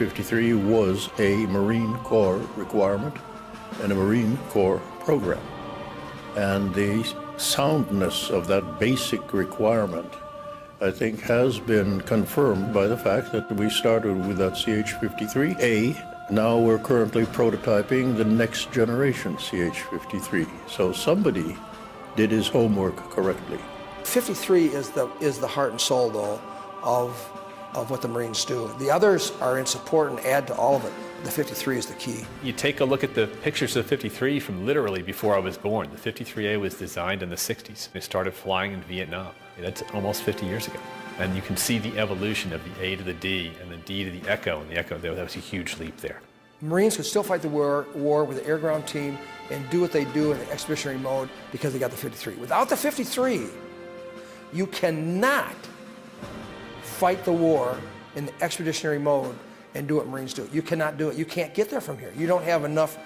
CH-53 was a Marine Corps requirement and a Marine Corps program. And the soundness of that basic requirement, I think, has been confirmed by the fact that we started with that CH-53A. Now we're currently prototyping the next generation CH-53. So somebody did his homework correctly. 53 is the heart and soul, though, of what the Marines do. The others are in support and add to all of it. The 53 is the key. You take a look at the pictures of the 53 from literally before I was born. The 53A was designed in the 60s. It started flying in Vietnam. That's almost 50 years ago. And you can see the evolution of the A to the D and the D to the Echo. And the Echo, that was a huge leap there. Marines could still fight the war with the air-ground team and do what they do in the expeditionary mode because they got the 53. Without the 53, you cannot fight the war in the expeditionary mode and do what Marines do. You cannot do it. You can't get there from here. You don't have enough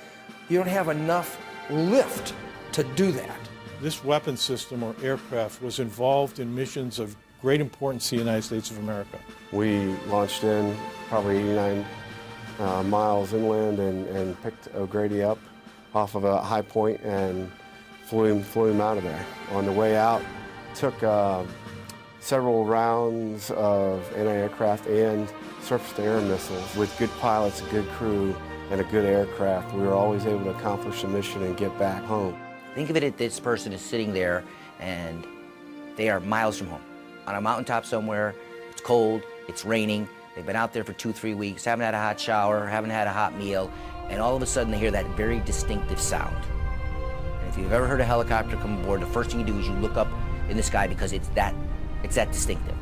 lift to do that. This weapon system or aircraft was involved in missions of great importance to the United States of America. We launched in probably 89 miles inland and picked O'Grady up off of a high point and flew him out of there. On the way out, took several rounds of anti-aircraft and surface-to-air missiles. With good pilots, a good crew, and a good aircraft, we were always able to accomplish the mission and get back home. Think of it as this person is sitting there and they are miles from home. On a mountaintop somewhere, it's cold, it's raining, they've been out there for 2-3 weeks, haven't had a hot shower, haven't had a hot meal, and all of a sudden they hear that very distinctive sound. And if you've ever heard a helicopter come aboard, the first thing you do is you look up in the sky because it's that distinctive.